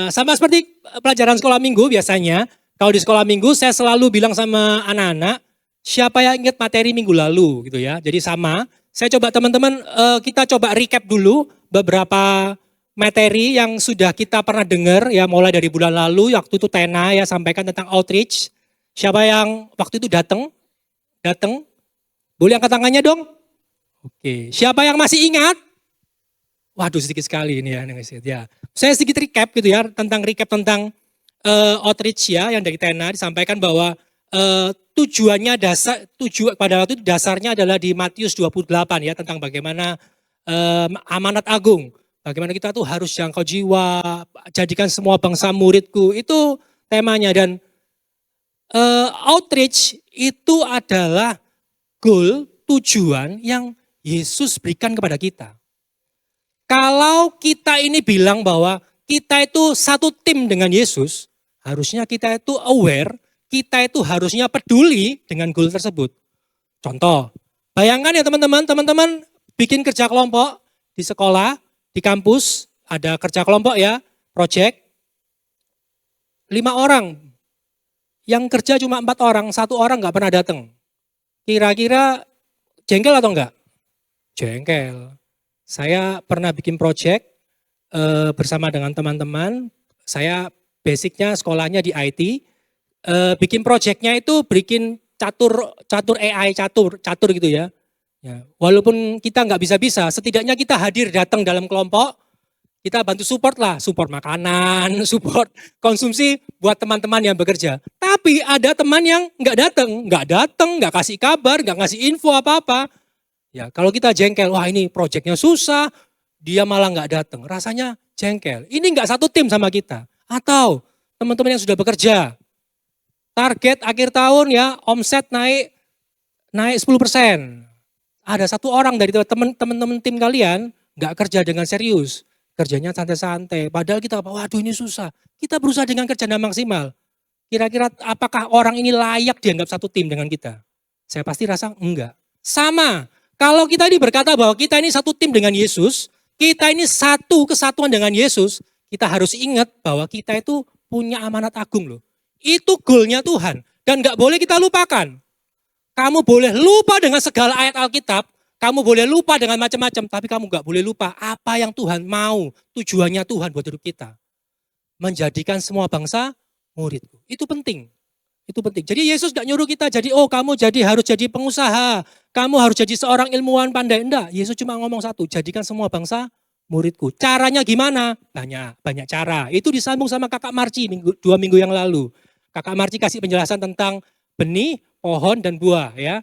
Sama seperti pelajaran sekolah minggu biasanya, kalau di sekolah minggu saya selalu bilang sama anak-anak, siapa yang ingat materi minggu lalu gitu ya. Jadi sama, saya coba teman-teman kita coba recap dulu beberapa materi yang sudah kita pernah dengar ya mulai dari bulan lalu, waktu itu Tena ya sampaikan tentang outreach. Siapa yang waktu itu datang? Datang? Boleh angkat tangannya dong? Oke, siapa yang masih ingat? Waduh sedikit sekali ini ya. Ya. Saya sedikit recap gitu ya, recap tentang outreach ya yang dari Tena disampaikan bahwa tujuannya pada waktu itu dasarnya adalah di Matius 28 ya tentang bagaimana amanat agung. Bagaimana kita tuh harus jangkau jiwa, jadikan semua bangsa muridku. Itu temanya dan outreach itu adalah goal, tujuan yang Yesus berikan kepada kita. Kalau kita ini bilang bahwa kita itu satu tim dengan Yesus, harusnya kita itu aware, kita itu harusnya peduli dengan goal tersebut. Contoh, bayangkan ya teman-teman bikin kerja kelompok di sekolah, di kampus, ada kerja kelompok ya, project, 5 orang, yang kerja cuma 4 orang, 1 orang nggak pernah datang. Kira-kira jengkel atau enggak? Jengkel. Saya pernah bikin project bersama dengan teman-teman. Saya basicnya sekolahnya di IT. Bikin projectnya itu bikin catur AI, catur gitu ya. Walaupun kita nggak bisa-bisa, setidaknya kita hadir datang dalam kelompok. Kita bantu support lah, support makanan, support konsumsi buat teman-teman yang bekerja. Tapi ada teman yang nggak datang, nggak kasih kabar, nggak ngasih info apa-apa. Ya, kalau kita jengkel, wah ini proyeknya susah, dia malah nggak datang, rasanya jengkel. Ini nggak satu tim sama kita. Atau teman-teman yang sudah bekerja, target akhir tahun ya omset naik 10%. Ada 1 orang dari teman-teman tim kalian nggak kerja dengan serius, kerjanya santai-santai. Padahal kita, waduh ini susah. Kita berusaha dengan kerja maksimal. Kira-kira apakah orang ini layak dianggap satu tim dengan kita? Saya pasti rasa enggak. Sama. Kalau kita ini berkata bahwa kita ini satu tim dengan Yesus, kita ini satu kesatuan dengan Yesus, kita harus ingat bahwa kita itu punya amanat agung loh. Itu goalnya Tuhan. Dan gak boleh kita lupakan. Kamu boleh lupa dengan segala ayat Alkitab, kamu boleh lupa dengan macam-macam, tapi kamu gak boleh lupa apa yang Tuhan mau, tujuannya Tuhan buat hidup kita. Menjadikan semua bangsa muridku. Itu penting. Itu penting. Jadi Yesus gak nyuruh kita jadi, oh kamu harus jadi pengusaha, kamu harus jadi seorang ilmuwan pandai. Enggak, Yesus cuma ngomong satu, jadikan semua bangsa muridku. Caranya gimana? Banyak cara. Itu disambung sama Kakak Marci 2 minggu yang lalu. Kakak Marci kasih penjelasan tentang benih, pohon, dan buah ya.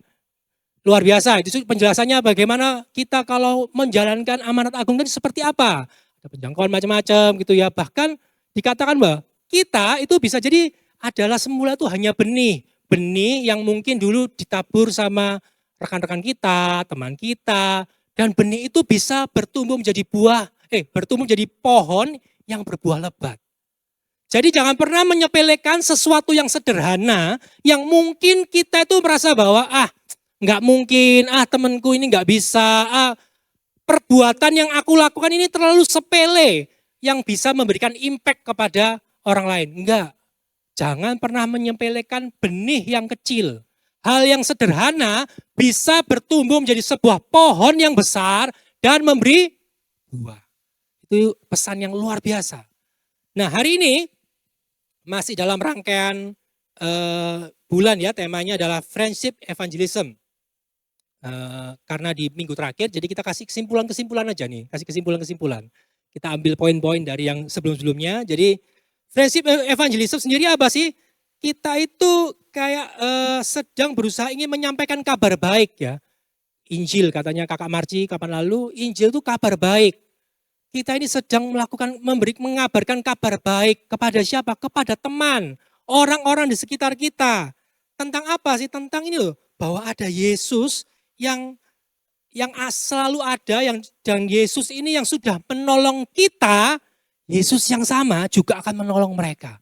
Luar biasa, itu penjelasannya bagaimana kita kalau menjalankan amanat agung tadi seperti apa. Ada penjangkauan macam-macam gitu ya. Bahkan dikatakan bahwa kita itu bisa jadi adalah semula itu hanya benih. Benih yang mungkin dulu ditabur sama rekan-rekan kita, teman kita. Dan benih itu bisa bertumbuh menjadi bertumbuh menjadi pohon yang berbuah lebat. Jadi jangan pernah menyepelekan sesuatu yang sederhana, yang mungkin kita itu merasa bahwa nggak mungkin, temanku ini nggak bisa, perbuatan yang aku lakukan ini terlalu sepele, yang bisa memberikan impact kepada orang lain. Enggak. Jangan pernah menyepelekan benih yang kecil. Hal yang sederhana bisa bertumbuh menjadi sebuah pohon yang besar dan memberi buah. Itu pesan yang luar biasa. Nah hari ini masih dalam rangkaian bulan ya, temanya adalah Friendship Evangelism. Karena di minggu terakhir, jadi kita kasih kesimpulan-kesimpulan aja nih. Kasih kesimpulan-kesimpulan. Kita ambil poin-poin dari yang sebelum-sebelumnya. Jadi Friendship Evangelism sendiri apa sih? Kita itu kayak sedang berusaha ingin menyampaikan kabar baik ya. Injil katanya Kakak Marci kapan lalu, Injil itu kabar baik. Kita ini sedang mengabarkan kabar baik kepada siapa? Kepada teman, orang-orang di sekitar kita. Tentang apa sih? Tentang ini loh, bahwa ada Yesus yang selalu ada, dan Yesus ini yang sudah menolong kita, Yesus yang sama juga akan menolong mereka.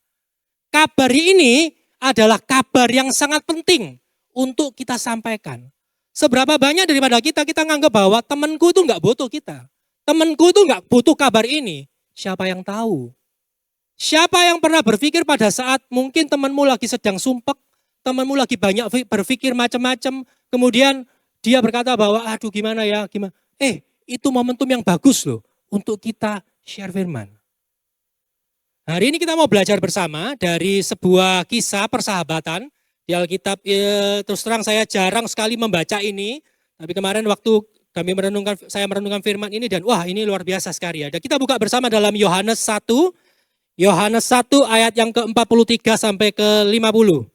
Kabar ini adalah kabar yang sangat penting untuk kita sampaikan. Seberapa banyak daripada kita nganggap bahwa temanku itu nggak butuh kita. Temanku itu nggak butuh kabar ini. Siapa yang tahu? Siapa yang pernah berpikir pada saat mungkin temanmu lagi sedang sumpek, temanmu lagi banyak berpikir macam-macam, kemudian dia berkata bahwa aduh gimana ya, gimana. Itu momentum yang bagus loh untuk kita share firman. Hari ini kita mau belajar bersama dari sebuah kisah persahabatan di Alkitab. Terus terang saya jarang sekali membaca ini, tapi kemarin waktu saya merenungkan firman ini dan wah ini luar biasa sekali ya. Dan kita buka bersama dalam Yohanes 1 ayat yang ke-43 sampai ke-50.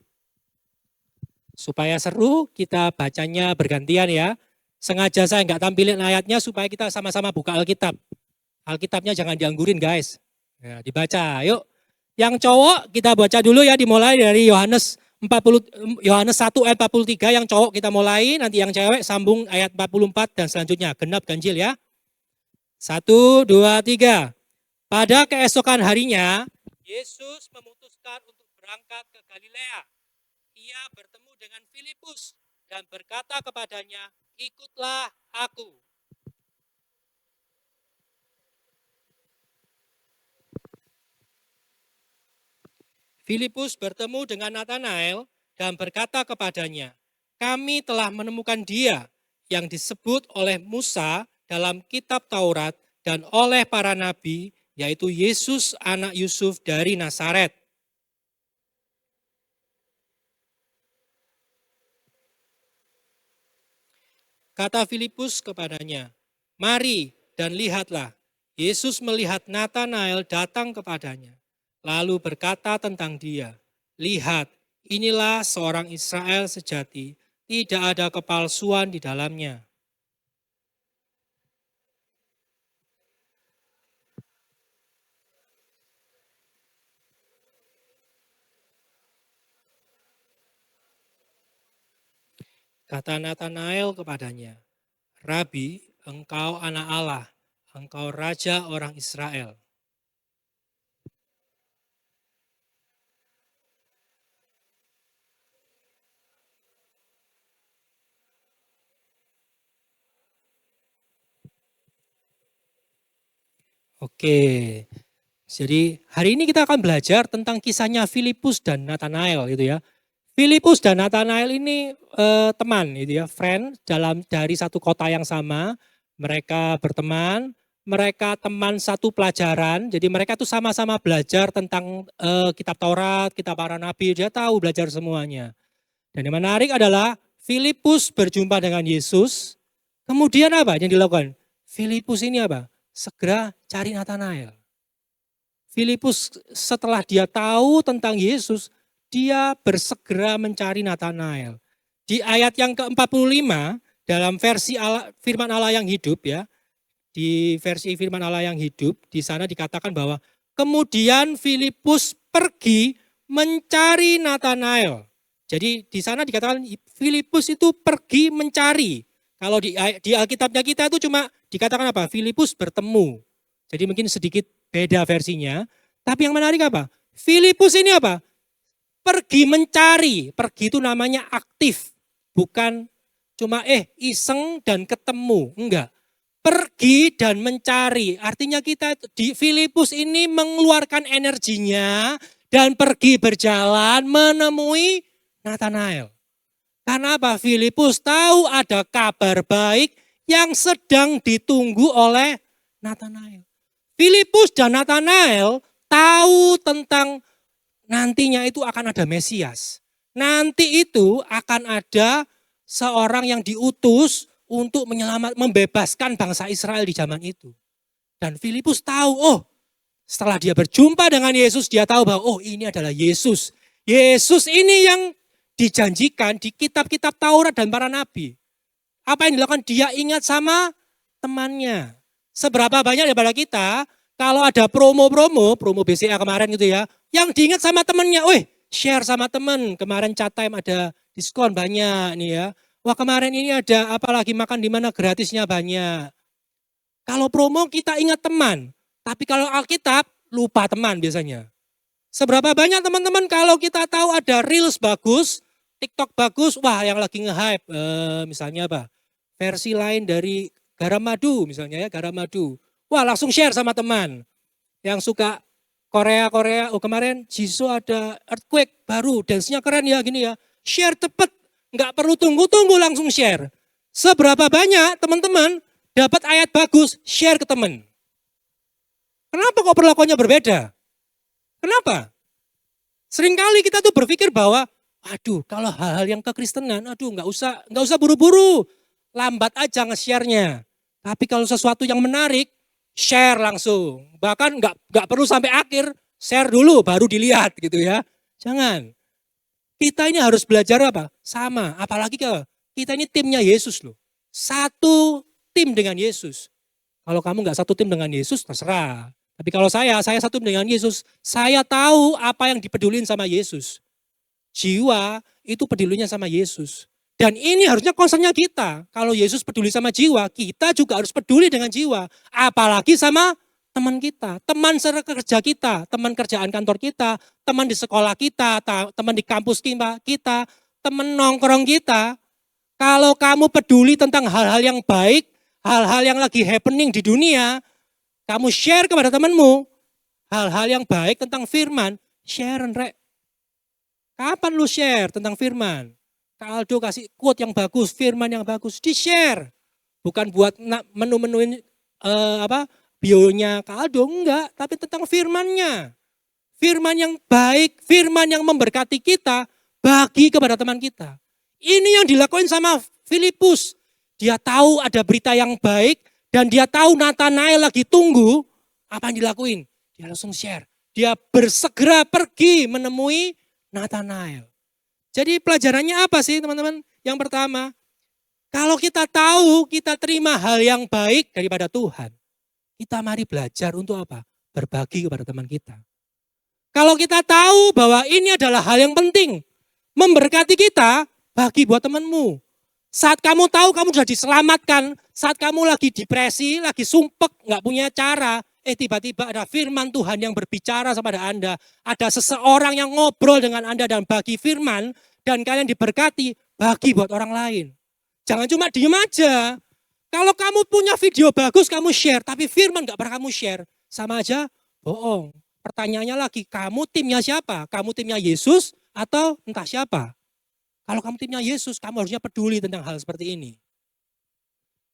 Supaya seru kita bacanya bergantian ya. Sengaja saya nggak tampilin ayatnya supaya kita sama-sama buka Alkitab. Alkitabnya jangan dianggurin guys. Ya, dibaca, yuk. Yang cowok kita baca dulu ya, dimulai dari Yohanes 1 ayat 43, yang cowok kita mulai, nanti yang cewek sambung ayat 44 dan selanjutnya, genap ganjil ya. 1, 2, 3. Pada keesokan harinya, Yesus memutuskan untuk berangkat ke Galilea. Ia bertemu dengan Filipus dan berkata kepadanya, ikutlah aku. Filipus bertemu dengan Natanael dan berkata kepadanya, kami telah menemukan dia yang disebut oleh Musa dalam kitab Taurat dan oleh para nabi, yaitu Yesus anak Yusuf dari Nazaret. Kata Filipus kepadanya, mari dan lihatlah. Yesus melihat Natanael datang kepadanya, lalu berkata tentang dia, lihat, inilah seorang Israel sejati, tidak ada kepalsuan di dalamnya. Kata Natanael kepadanya, Rabi, engkau anak Allah, engkau raja orang Israel. Oke, jadi hari ini kita akan belajar tentang kisahnya Filipus dan Natanael gitu ya. Filipus dan Natanael ini teman gitu ya, friend dari satu kota yang sama. Mereka berteman, mereka teman satu pelajaran. Jadi mereka tuh sama-sama belajar tentang kitab Taurat, kitab para nabi, dia tahu belajar semuanya. Dan yang menarik adalah Filipus berjumpa dengan Yesus. Kemudian apa yang dilakukan? Filipus ini apa? Segera cari Natanael. Filipus setelah dia tahu tentang Yesus, dia bersegera mencari Natanael. Di ayat yang ke-45 dalam versi firman Allah yang hidup ya, di versi firman Allah yang hidup, di sana dikatakan bahwa kemudian Filipus pergi mencari Natanael. Jadi di sana dikatakan Filipus itu pergi mencari. Kalau di Alkitabnya kita itu cuma dikatakan apa? Filipus bertemu. Jadi mungkin sedikit beda versinya. Tapi yang menarik apa? Filipus ini apa? Pergi mencari. Pergi itu namanya aktif. Bukan cuma iseng dan ketemu. Enggak. Pergi dan mencari. Artinya kita di Filipus ini mengeluarkan energinya dan pergi berjalan menemui Natanael. Karena apa? Filipus tahu ada kabar baik yang sedang ditunggu oleh Natanael. Filipus dan Natanael tahu tentang nantinya itu akan ada Mesias. Nanti itu akan ada seorang yang diutus untuk membebaskan bangsa Israel di zaman itu. Dan Filipus tahu, setelah dia berjumpa dengan Yesus, dia tahu bahwa ini adalah Yesus. Yesus ini yang dijanjikan di kitab-kitab Taurat dan para nabi. Apa yang dilakukan? Dia ingat sama temannya. Seberapa banyak daripada kita, kalau ada promo BCA kemarin gitu ya, yang diingat sama temannya, share sama teman, kemarin chat time ada diskon banyak nih ya. Wah kemarin ini ada apalagi makan di mana gratisnya banyak. Kalau promo kita ingat teman, tapi kalau Alkitab lupa teman biasanya. Seberapa banyak teman-teman kalau kita tahu ada Reels bagus, TikTok bagus, wah yang lagi nge-hype, misalnya apa? Versi lain dari garam madu misalnya ya, garam madu. Wah langsung share sama teman. Yang suka Korea, oh kemarin Jisoo ada earthquake baru, dance-nya keren ya gini ya. Share cepet, nggak perlu tunggu-tunggu langsung share. Seberapa banyak teman-teman dapat ayat bagus, share ke teman. Kenapa kok perlakuannya berbeda? Kenapa? Seringkali kita tuh berpikir bahwa, aduh kalau hal-hal yang kekristenan, aduh nggak usah buru-buru, lambat aja nge-share-nya. Tapi kalau sesuatu yang menarik, share langsung. Bahkan nggak perlu sampai akhir, share dulu baru dilihat gitu ya. Jangan. Kita ini harus belajar apa? Sama. Apalagi kalau kita ini timnya Yesus loh. Satu tim dengan Yesus. Kalau kamu nggak satu tim dengan Yesus, terserah. Tapi kalau saya satu tim dengan Yesus. Saya tahu apa yang dipedulin sama Yesus. Jiwa itu pedulinya sama Yesus. Dan ini harusnya concernnya kita. Kalau Yesus peduli sama jiwa, kita juga harus peduli dengan jiwa. Apalagi sama teman kita, teman sekerja kita, teman kerjaan kantor kita, teman di sekolah kita, teman di kampus kita, teman nongkrong kita. Kalau kamu peduli tentang hal-hal yang baik, hal-hal yang lagi happening di dunia, kamu share kepada temanmu hal-hal yang baik tentang firman, share Rek. Kapan lu share tentang firman? Kak Aldo kasih quote yang bagus, firman yang bagus, di-share. Bukan buat menu-menuin bionya Kak Aldo, enggak. Tapi tentang firmannya. Firman yang baik, firman yang memberkati kita, bagi kepada teman kita. Ini yang dilakukan sama Filipus. Dia tahu ada berita yang baik, dan dia tahu Nathanael lagi tunggu, apa yang dilakuin? Dia langsung share. Dia bersegera pergi menemui Nathanael. Jadi pelajarannya apa sih teman-teman? Yang pertama, kalau kita tahu kita terima hal yang baik daripada Tuhan, kita mari belajar untuk apa? Berbagi kepada teman kita. Kalau kita tahu bahwa ini adalah hal yang penting, memberkati kita, bagi buat temanmu. Saat kamu tahu kamu sudah diselamatkan, saat kamu lagi depresi, lagi sumpek, nggak punya cara, tiba-tiba ada firman Tuhan yang berbicara kepada Anda. Ada seseorang yang ngobrol dengan Anda dan bagi firman, dan kalian diberkati, bagi buat orang lain. Jangan cuma diem aja. Kalau kamu punya video bagus, kamu share, tapi firman gak pernah kamu share. Sama aja, bohong. Pertanyaannya lagi, kamu timnya siapa? Kamu timnya Yesus atau entah siapa? Kalau kamu timnya Yesus, kamu harusnya peduli tentang hal seperti ini.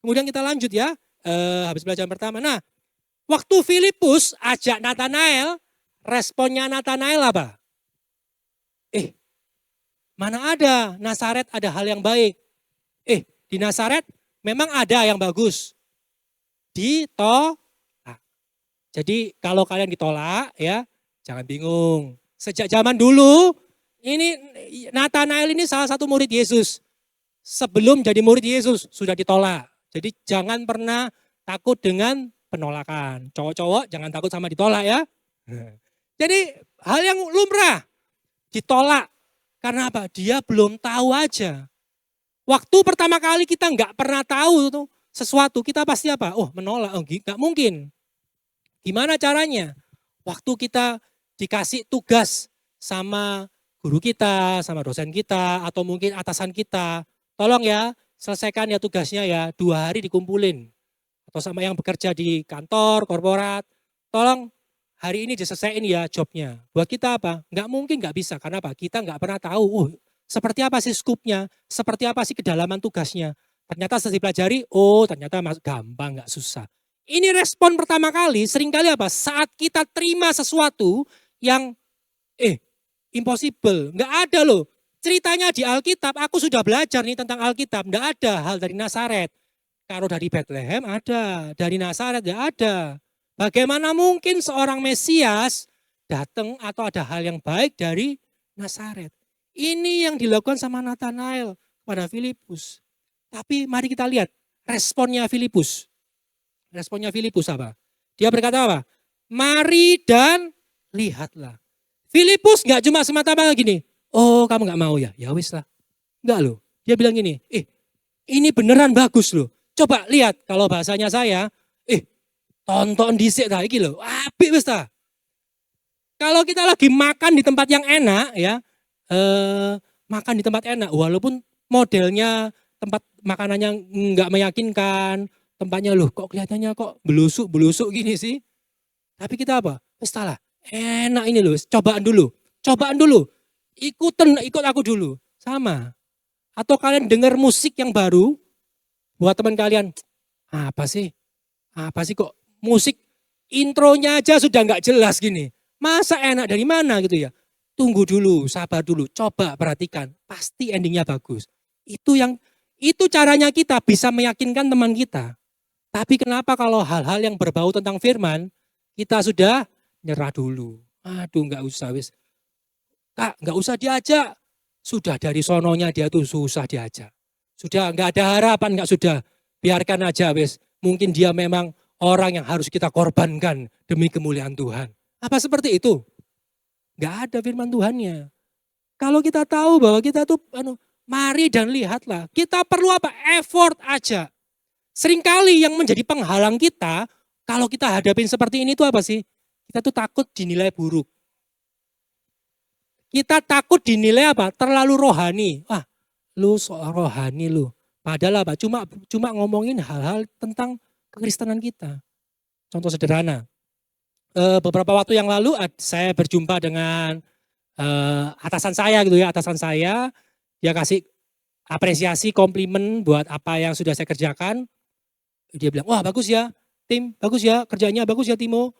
Kemudian kita lanjut ya, habis pelajaran pertama. Nah, waktu Filipus ajak Nathanael, responnya Nathanael apa? Mana ada Nazaret ada hal yang baik. Di Nazaret memang ada yang bagus. Ditolak. Jadi kalau kalian ditolak ya, jangan bingung. Sejak zaman dulu, ini Nathanael ini salah satu murid Yesus. Sebelum jadi murid Yesus sudah ditolak. Jadi jangan pernah takut dengan penolakan. Cowok-cowok jangan takut sama ditolak ya. Jadi hal yang lumrah, ditolak. Karena apa? Dia belum tahu aja. Waktu pertama kali kita nggak pernah tahu tuh sesuatu, kita pasti apa? Menolak, nggak mungkin. Gimana caranya? Waktu kita dikasih tugas sama guru kita, sama dosen kita, atau mungkin atasan kita, tolong ya, selesaikan ya tugasnya ya, 2 hari dikumpulin. Atau sama yang bekerja di kantor, korporat, tolong hari ini diselesaikan ya jobnya. Buat kita apa? Nggak mungkin nggak bisa. Karena apa? Kita nggak pernah tahu, seperti apa sih skupnya, seperti apa sih kedalaman tugasnya. Ternyata setelah dipelajari, ternyata gampang, nggak susah. Ini respon pertama kali, seringkali apa? Saat kita terima sesuatu yang impossible, nggak ada loh. Ceritanya di Alkitab, aku sudah belajar nih tentang Alkitab, nggak ada hal dari Nazaret. Kalau dari Bethlehem ada, dari Nazaret nggak ada. Bagaimana mungkin seorang Mesias datang atau ada hal yang baik dari Nazaret? Ini yang dilakukan sama Nathanael pada Filipus. Tapi mari kita lihat responnya Filipus. Responnya Filipus apa? Dia berkata apa? Mari dan lihatlah. Filipus nggak cuma semata-mata gini, kamu nggak mau ya? Ya wis lah. Enggak loh. Dia bilang gini, ini beneran bagus loh. Coba lihat kalau bahasanya saya, tonton dhisik ta iki lho, apik wis ta. Kalau kita lagi makan di tempat yang enak ya, makan di tempat enak walaupun modelnya tempat makanannya enggak meyakinkan, tempatnya loh kok kelihatannya kok belusuk-belusuk gini sih. Tapi kita apa? Wis lah, enak ini loh, cobaan dulu. Cobaan dulu. Ikut aku dulu. Sama. Atau kalian dengar musik yang baru, buat teman kalian, apa sih? Apa sih kok musik intronya aja sudah nggak jelas gini. Masa enak dari mana gitu ya? Tunggu dulu, sabar dulu, coba perhatikan, pasti endingnya bagus. Itu caranya kita bisa meyakinkan teman kita. Tapi kenapa kalau hal-hal yang berbau tentang firman, kita sudah nyerah dulu. Aduh nggak usah wis. Kak nggak usah diajak. Sudah dari sononya dia tuh susah diajak. Sudah nggak ada harapan, nggak sudah. Biarkan aja wis. Mungkin dia memang orang yang harus kita korbankan demi kemuliaan Tuhan. Apa seperti itu? Nggak ada firman Tuhannya. Kalau kita tahu bahwa kita tuh mari dan lihatlah. Kita perlu apa? Effort aja. Seringkali yang menjadi penghalang kita, kalau kita hadapin seperti ini tuh apa sih? Kita tuh takut dinilai buruk. Kita takut dinilai apa? Terlalu rohani. Wah, lu soal rohani lu. Padahal apa? Cuma ngomongin hal-hal tentang kekristenan kita. Contoh sederhana. Beberapa waktu yang lalu saya berjumpa dengan atasan saya gitu ya. Atasan saya, dia kasih apresiasi, komplimen buat apa yang sudah saya kerjakan. Dia bilang, wah bagus ya Tim, bagus ya kerjanya, bagus ya Timo.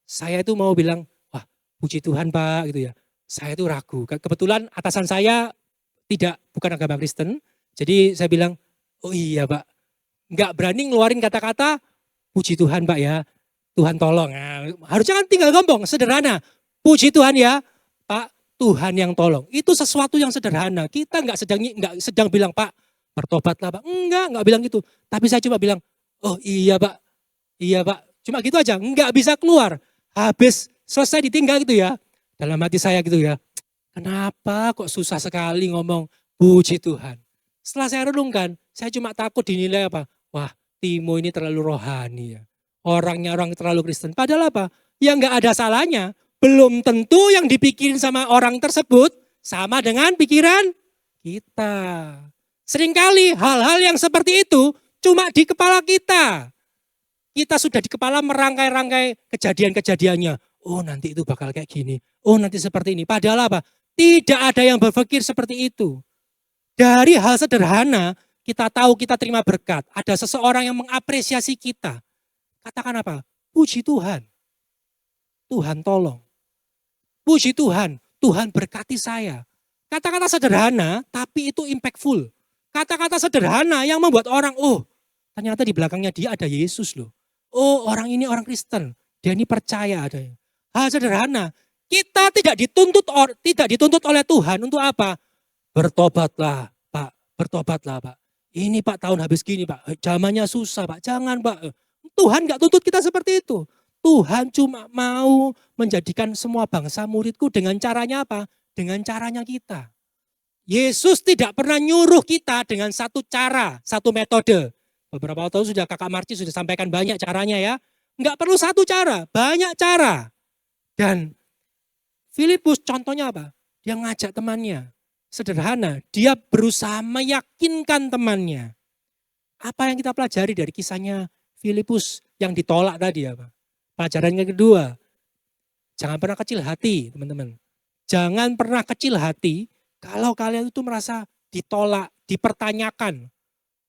Saya itu mau bilang, wah puji Tuhan Pak gitu ya. Saya itu ragu. Kebetulan atasan saya bukan agama Kristen. Jadi saya bilang, oh iya Pak. Nggak berani ngeluarin kata-kata, puji Tuhan Pak ya. Tuhan tolong. Nah, harusnya kan tinggal ngomong, sederhana. Puji Tuhan ya Pak, Tuhan yang tolong. Itu sesuatu yang sederhana. Kita nggak sedang bilang Pak, bertobatlah Pak. Enggak bilang gitu. Tapi saya cuma bilang, oh iya Pak. Iya Pak. Cuma gitu aja. Enggak bisa keluar. Habis selesai ditinggal gitu ya. Dalam hati saya gitu ya. Kenapa kok susah sekali ngomong puji Tuhan. Setelah saya renungkan, saya cuma takut dinilai apa. Wah Timo ini terlalu rohani ya. Orangnya orang terlalu Kristen. Padahal apa? Ya enggak ada salahnya. Belum tentu yang dipikirin sama orang tersebut sama dengan pikiran kita. Seringkali hal-hal yang seperti itu cuma di kepala kita. Kita sudah di kepala merangkai-rangkai kejadian-kejadiannya. Oh nanti itu bakal kayak gini. Oh nanti seperti ini. Padahal apa? Tidak ada yang berpikir seperti itu. Dari hal sederhana kita tahu kita terima berkat. Ada seseorang yang mengapresiasi kita. Katakan apa? Puji Tuhan. Tuhan tolong. Puji Tuhan. Tuhan berkati saya. Kata-kata sederhana tapi itu impactful. Kata-kata sederhana yang membuat orang, oh ternyata di belakangnya dia ada Yesus loh. Oh orang ini orang Kristen. Dia ini percaya adanya. Hal sederhana. Kita tidak dituntut oleh Tuhan untuk apa? Bertobatlah Pak. Bertobatlah Pak. Ini Pak tahun habis gini Pak. Zamannya susah Pak. Jangan Pak. Tuhan gak tuntut kita seperti itu. Tuhan cuma mau menjadikan semua bangsa muridku dengan caranya apa? Dengan caranya kita. Yesus tidak pernah nyuruh kita dengan satu cara, satu metode. Beberapa tahun sudah Kakak Marci sudah sampaikan banyak caranya ya. Enggak perlu satu cara, banyak cara. Dan Filipus contohnya apa? Dia ngajak temannya. Sederhana, dia berusaha meyakinkan temannya. Apa yang kita pelajari dari kisahnya Filipus yang ditolak tadi apa? Pelajaran yang kedua, jangan pernah kecil hati teman-teman. Jangan pernah kecil hati kalau kalian itu merasa ditolak, dipertanyakan.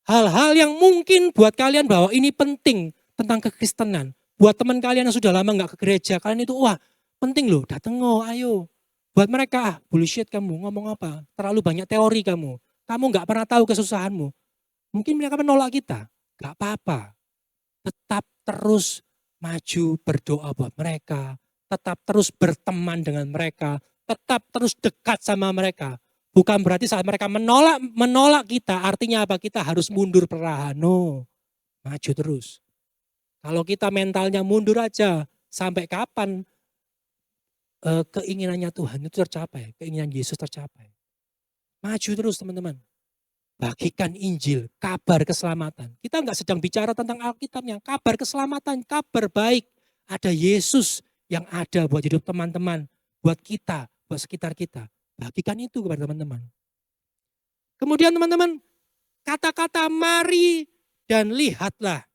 Hal-hal yang mungkin buat kalian bahwa ini penting tentang kekristenan. Buat teman kalian yang sudah lama gak ke gereja, kalian itu wah penting loh, dateng ayo. Buat mereka, bullshit kamu, ngomong apa? Terlalu banyak teori kamu. Kamu gak pernah tahu kesusahanmu. Mungkin mereka menolak kita, gak apa-apa. Tetap terus maju berdoa buat mereka. Tetap terus berteman dengan mereka. Tetap terus dekat sama mereka. Bukan berarti saat mereka menolak kita, artinya apa? Kita harus mundur perlahan. No, maju terus. Kalau kita mentalnya mundur aja, sampai kapan keinginannya Tuhan itu tercapai, keinginan Yesus tercapai. Maju terus teman-teman. Bagikan Injil, kabar keselamatan. Kita nggak sedang bicara tentang Alkitabnya, kabar keselamatan, kabar baik. Ada Yesus yang ada buat hidup teman-teman, buat kita, buat sekitar kita. Bagikan itu kepada teman-teman. Kemudian teman-teman, kata-kata mari dan lihatlah.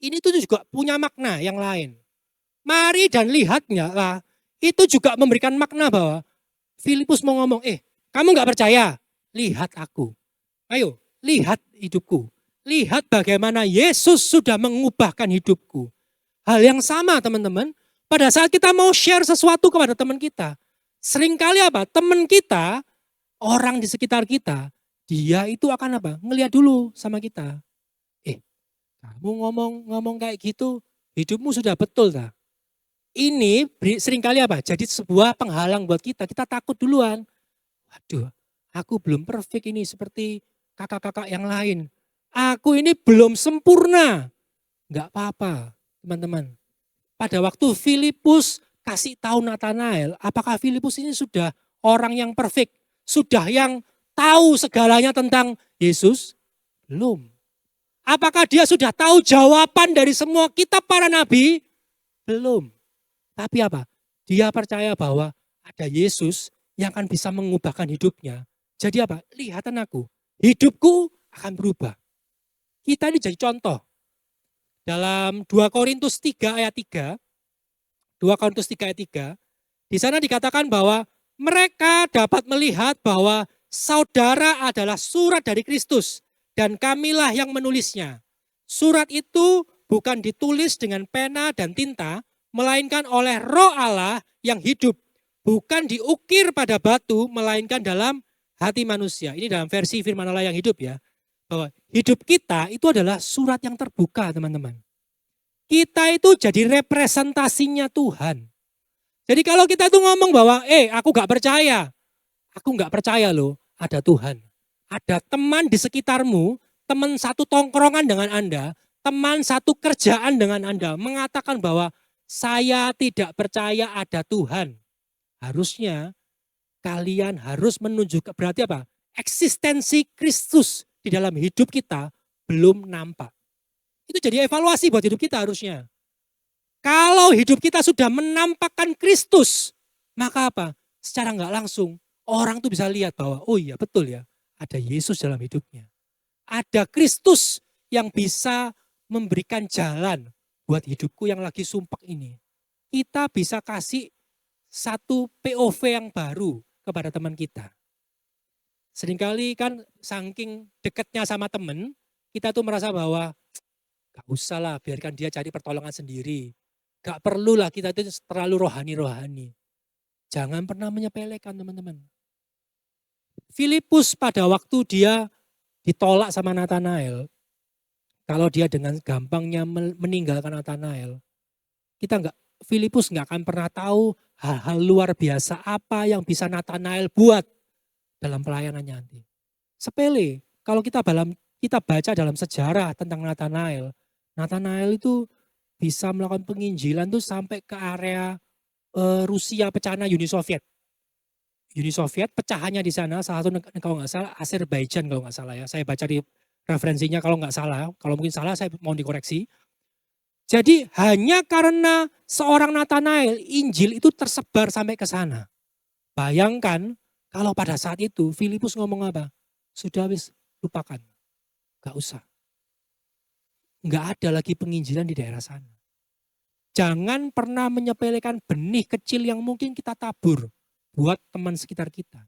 Ini tuh juga punya makna yang lain. Mari dan lihatnya lah. Itu juga memberikan makna bahwa Filipus mau ngomong, kamu nggak percaya? Lihat aku. Ayo, lihat hidupku. Lihat bagaimana Yesus sudah mengubahkan hidupku. Hal yang sama teman-teman, pada saat kita mau share sesuatu kepada teman kita, seringkali apa? Teman kita, orang di sekitar kita, dia itu akan apa? Ngelihat dulu sama kita. Kamu ngomong kayak gitu, hidupmu sudah betul tak? Ini seringkali apa? Jadi sebuah penghalang buat kita. Kita takut duluan. Waduh, aku belum perfect ini seperti kakak-kakak yang lain. Aku ini belum sempurna. Enggak apa-apa, teman-teman. Pada waktu Filipus kasih tahu Nathanael, apakah Filipus ini sudah orang yang perfect? Sudah yang tahu segalanya tentang Yesus? Belum. Apakah dia sudah tahu jawaban dari semua kitab para nabi? Belum. Tapi apa? Dia percaya bahwa ada Yesus yang akan bisa mengubahkan hidupnya. Jadi apa? Lihatan aku. Hidupku akan berubah. Kita ini jadi contoh. Dalam 2 Korintus 3 ayat 3, 2 Korintus 3 ayat 3, di sana dikatakan bahwa mereka dapat melihat bahwa saudara adalah surat dari Kristus dan kamilah yang menulisnya. Surat itu bukan ditulis dengan pena dan tinta, melainkan oleh Roh Allah yang hidup. Bukan diukir pada batu, melainkan dalam hati manusia. Ini dalam versi firman Allah yang hidup ya. Bahwa hidup kita itu adalah surat yang terbuka teman-teman. Kita itu jadi representasinya Tuhan. Jadi kalau kita tuh ngomong bahwa, aku gak percaya. Aku gak percaya loh, ada Tuhan. Ada teman di sekitarmu, teman satu tongkrongan dengan Anda, teman satu kerjaan dengan Anda, mengatakan bahwa saya tidak percaya ada Tuhan. Harusnya kalian harus menunjukkan, berarti apa? Eksistensi Kristus di dalam hidup kita belum nampak. Itu jadi evaluasi buat hidup kita harusnya. Kalau hidup kita sudah menampakkan Kristus, maka apa? Secara nggak langsung orang tuh bisa lihat bahwa oh iya betul ya, ada Yesus dalam hidupnya. Ada Kristus yang bisa memberikan jalan buat hidupku yang lagi sumpek ini. Kita bisa kasih satu POV yang baru kepada teman kita. Seringkali kan saking dekatnya sama teman, kita tuh merasa bahwa gak usah lah biarkan dia cari pertolongan sendiri. Gak perlu lah kita itu terlalu rohani-rohani. Jangan pernah menyepelekan teman-teman. Filipus pada waktu dia ditolak sama Nathanael, kalau dia dengan gampangnya meninggalkan Nathanael, Filipus nggak akan pernah tahu hal-hal luar biasa apa yang bisa Nathanael buat dalam pelayanannya nanti. Sepele, kalau kita baca dalam sejarah tentang Nathanael, Nathanael itu bisa melakukan penginjilan tuh sampai ke area Rusia pecahan Uni Soviet. Uni Soviet pecahannya di sana, salah satu kalau nggak salah Azerbaijan kalau nggak salah ya. Saya baca di referensinya kalau nggak salah, kalau mungkin salah saya mohon dikoreksi. Jadi hanya karena seorang Nathanael, Injil itu tersebar sampai ke sana. Bayangkan kalau pada saat itu Filipus ngomong apa? Sudah wis lupakan, nggak usah. Nggak ada lagi penginjilan di daerah sana. Jangan pernah menyepelekan benih kecil yang mungkin kita tabur buat teman sekitar kita.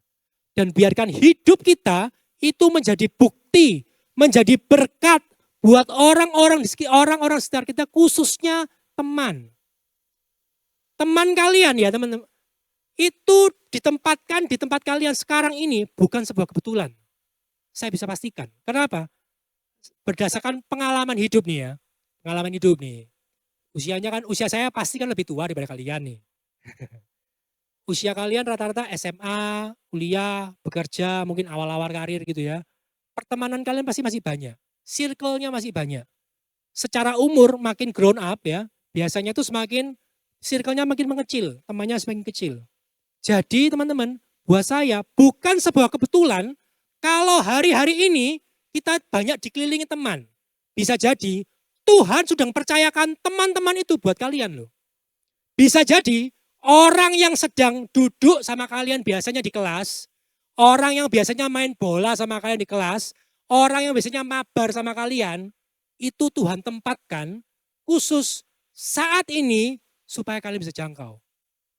Dan biarkan hidup kita itu menjadi bukti, menjadi berkat buat orang-orang sekitar kita, khususnya teman. Teman kalian ya teman-teman, itu ditempatkan di tempat kalian sekarang ini bukan sebuah kebetulan. Saya bisa pastikan. Kenapa? Berdasarkan pengalaman hidup nih ya. Pengalaman hidup nih. Usia saya pasti kan lebih tua daripada kalian nih. Usia kalian rata-rata SMA, kuliah, bekerja, mungkin awal-awal karir gitu ya. Pertemanan kalian pasti masih banyak. Circle-nya masih banyak. Secara umur makin grown up ya, biasanya tuh semakin circle-nya makin mengecil, temannya semakin kecil. Jadi teman-teman, buat saya bukan sebuah kebetulan kalau hari-hari ini kita banyak dikelilingi teman. Bisa jadi Tuhan sudah mempercayakan teman-teman itu buat kalian loh. Bisa jadi orang yang sedang duduk sama kalian biasanya di kelas, orang yang biasanya main bola sama kalian di kelas, orang yang biasanya mabar sama kalian, itu Tuhan tempatkan khusus saat ini Supaya kalian bisa jangkau.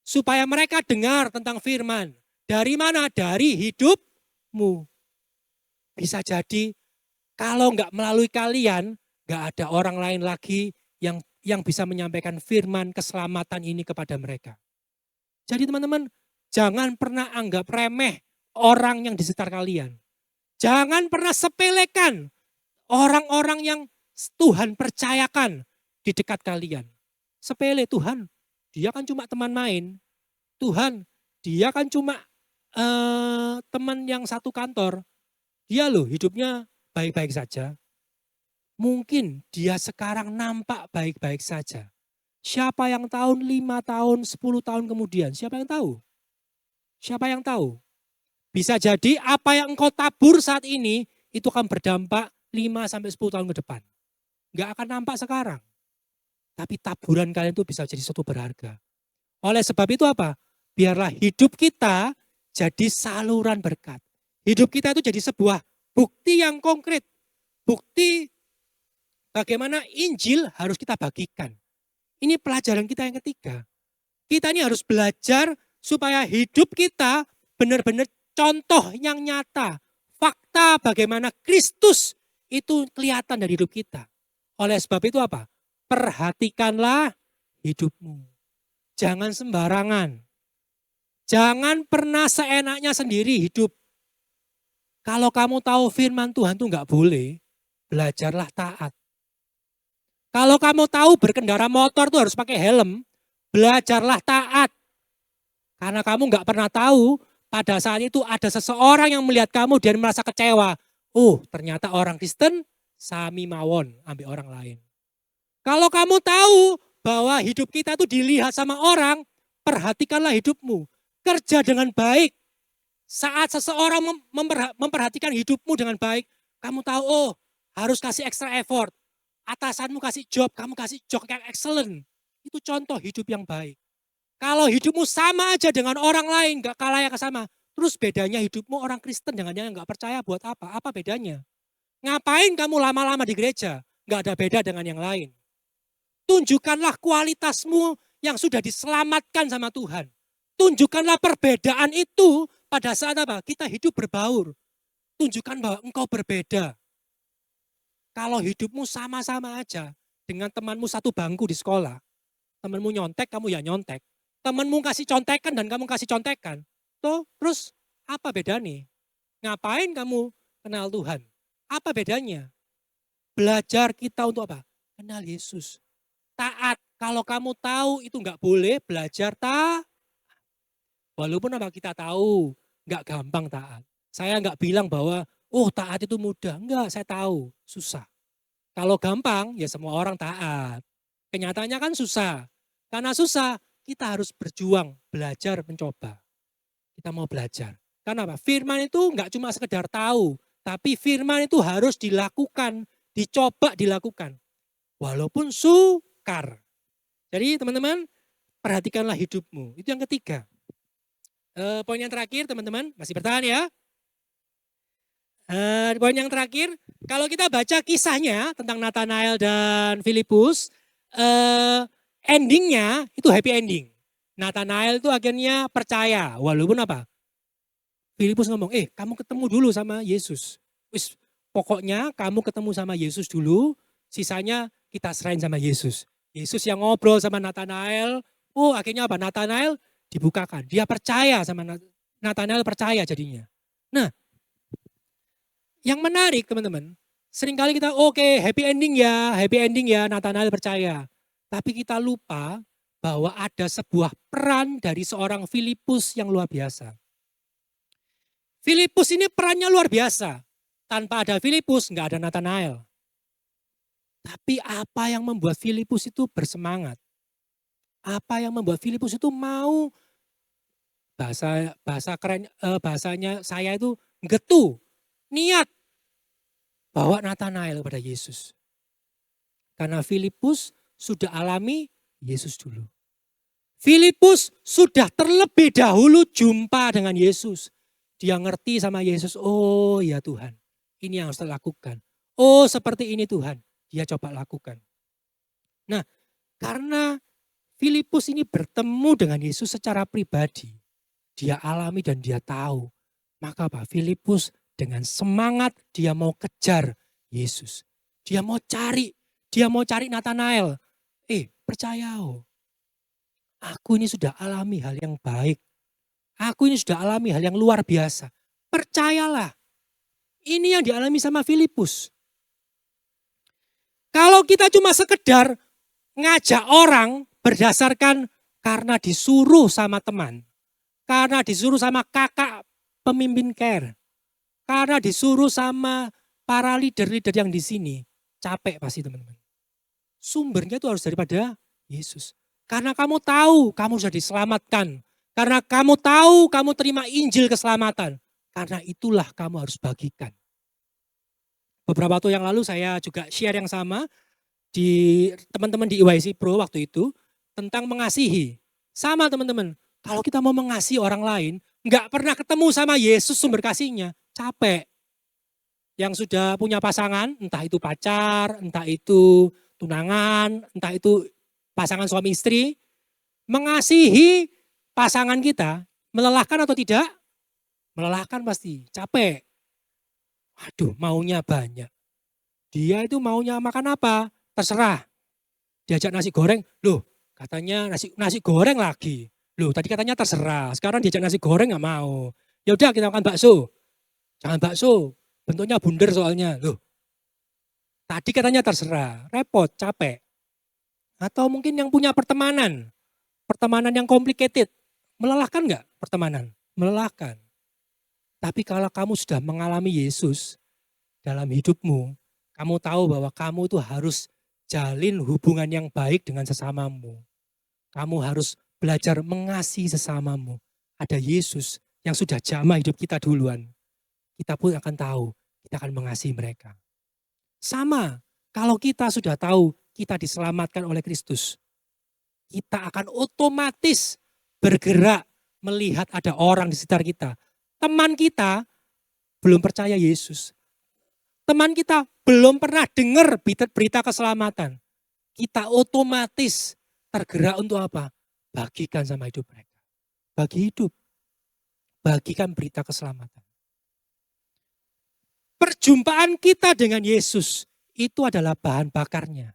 Supaya mereka dengar tentang firman. Dari mana? Dari hidupmu. Bisa jadi kalau nggak melalui kalian, nggak ada orang lain lagi yang bisa menyampaikan firman keselamatan ini kepada mereka. Jadi teman-teman, jangan pernah anggap remeh orang yang di sekitar kalian. Jangan pernah sepelekan orang-orang yang Tuhan percayakan di dekat kalian. Sepele Tuhan, dia kan cuma teman main. Tuhan, dia kan cuma teman yang satu kantor. Dia loh hidupnya baik-baik saja. Mungkin dia sekarang nampak baik-baik saja. Siapa yang tahu 5 tahun, 10 tahun kemudian? Siapa yang tahu? Siapa yang tahu? Bisa jadi apa yang engkau tabur saat ini itu akan berdampak 5 sampai 10 tahun ke depan. Enggak akan nampak sekarang. Tapi taburan kalian itu bisa jadi sesuatu berharga. Oleh sebab itu apa? Biarlah hidup kita jadi saluran berkat. Hidup kita itu jadi sebuah bukti yang konkret. Bukti bagaimana Injil harus kita bagikan. Ini pelajaran kita yang ketiga. Kita ini harus belajar supaya hidup kita benar-benar contoh yang nyata. Fakta bagaimana Kristus itu kelihatan dari hidup kita. Oleh sebab itu apa? Perhatikanlah hidupmu. Jangan sembarangan. Jangan pernah seenaknya sendiri hidup. Kalau kamu tahu firman Tuhan itu enggak boleh, belajarlah taat. Kalau kamu tahu berkendara motor itu harus pakai helm, belajarlah taat. Karena kamu enggak pernah tahu pada saat itu ada seseorang yang melihat kamu dan merasa kecewa. Oh, ternyata orang Kristen sami mawon ambil orang lain. Kalau kamu tahu bahwa hidup kita itu dilihat sama orang, perhatikanlah hidupmu. Kerja dengan baik. Saat seseorang memperhatikan hidupmu dengan baik, kamu tahu, oh harus kasih extra effort. Atasanmu kasih job, kamu kasih job yang excellent. Itu contoh hidup yang baik. Kalau hidupmu sama aja dengan orang lain, gak kalah yang sama. Terus bedanya hidupmu orang Kristen dengan yang gak percaya buat apa? Apa bedanya? Ngapain kamu lama-lama di gereja? Gak ada beda dengan yang lain. Tunjukkanlah kualitasmu yang sudah diselamatkan sama Tuhan. Tunjukkanlah perbedaan itu pada saat apa? Kita hidup berbaur. Tunjukkan bahwa engkau berbeda. Kalau hidupmu sama-sama aja dengan temanmu satu bangku di sekolah. Temanmu nyontek, kamu ya nyontek. Temanmu kasih contekan dan kamu kasih contekan. Terus apa bedanya? Ngapain kamu kenal Tuhan? Apa bedanya? Belajar kita untuk apa? Kenal Yesus. Taat. Kalau kamu tahu itu enggak boleh, belajar taat. Walaupun apa kita tahu, enggak gampang taat. Saya enggak bilang bahwa, oh taat itu mudah. Enggak, saya tahu, susah. Kalau gampang, ya semua orang taat. Kenyataannya kan susah. Karena susah, kita harus berjuang, belajar, mencoba. Kita mau belajar. Karena apa? Firman itu enggak cuma sekedar tahu, tapi firman itu harus dilakukan, dicoba dilakukan. Walaupun sukar. Jadi teman-teman, perhatikanlah hidupmu. Itu yang ketiga. Poin yang terakhir teman-teman, masih bertahan ya. Poin yang terakhir, kalau kita baca kisahnya tentang Nathanael dan Filipus, endingnya itu happy ending. Nathanael itu akhirnya percaya, walaupun apa? Filipus ngomong, kamu ketemu dulu sama Yesus. Pokoknya kamu ketemu sama Yesus dulu, sisanya kita serahin sama Yesus. Yesus yang ngobrol sama Nathanael, akhirnya apa? Nathanael dibukakan. Dia percaya sama Nathanael, percaya jadinya. Nah, yang menarik teman-teman, seringkali kita happy ending ya Nathanael percaya. Tapi kita lupa bahwa ada sebuah peran dari seorang Filipus yang luar biasa. Filipus ini perannya luar biasa. Tanpa ada Filipus nggak ada Nathanael. Tapi apa yang membuat Filipus itu bersemangat? Apa yang membuat Filipus itu mau bahasanya saya itu getu, niat bawa Nathanael kepada Yesus. Karena Filipus sudah alami Yesus dulu. Filipus sudah terlebih dahulu jumpa dengan Yesus. Dia ngerti sama Yesus, oh ya Tuhan, ini yang harus dilakukan. Oh seperti ini Tuhan, dia coba lakukan. Nah, karena Filipus ini bertemu dengan Yesus secara pribadi. Dia alami dan dia tahu. Maka Pak Filipus dengan semangat dia mau kejar Yesus. Dia mau cari Nathanael. Percaya aku ini sudah alami hal yang baik. Aku ini sudah alami hal yang luar biasa. Percayalah. Ini yang dialami sama Filipus. Kalau kita cuma sekedar ngajak orang berdasarkan karena disuruh sama teman. Karena disuruh sama kakak pemimpin care. Karena disuruh sama para leader-leader yang di sini. Capek pasti teman-teman. Sumbernya itu harus daripada Yesus. Karena kamu tahu kamu sudah diselamatkan. Karena kamu tahu kamu terima Injil keselamatan. Karena itulah kamu harus bagikan. Beberapa waktu yang lalu saya juga share yang sama di teman-teman di EYC Pro waktu itu tentang mengasihi. Sama teman-teman, kalau kita mau mengasihi orang lain, nggak pernah ketemu sama Yesus sumber kasihnya, capek. Yang sudah punya pasangan, entah itu pacar, entah itu tunangan, entah itu pasangan suami istri, mengasihi pasangan kita, melelahkan atau tidak? Melelahkan pasti, capek. Aduh, maunya banyak. Dia itu maunya makan apa? Terserah. Diajak nasi goreng, loh katanya nasi goreng lagi. Loh tadi katanya terserah, sekarang diajak nasi goreng gak mau. Ya udah kita makan bakso. Jangan bakso, bentuknya bundar soalnya. Loh tadi katanya terserah, repot, capek. Atau mungkin yang punya pertemanan yang complicated. Melelahkan gak pertemanan? Melelahkan. Tapi kalau kamu sudah mengalami Yesus dalam hidupmu, kamu tahu bahwa kamu itu harus jalin hubungan yang baik dengan sesamamu. Kamu harus belajar mengasihi sesamamu. Ada Yesus yang sudah jamah hidup kita duluan. Kita pun akan tahu, kita akan mengasihi mereka. Sama, kalau kita sudah tahu kita diselamatkan oleh Kristus, kita akan otomatis bergerak melihat ada orang di sekitar kita. Teman kita belum percaya Yesus. Teman kita belum pernah dengar berita keselamatan. Kita otomatis tergerak untuk apa? Bagikan sama hidup mereka. Bagi hidup. Bagikan berita keselamatan. Perjumpaan kita dengan Yesus itu adalah bahan bakarnya.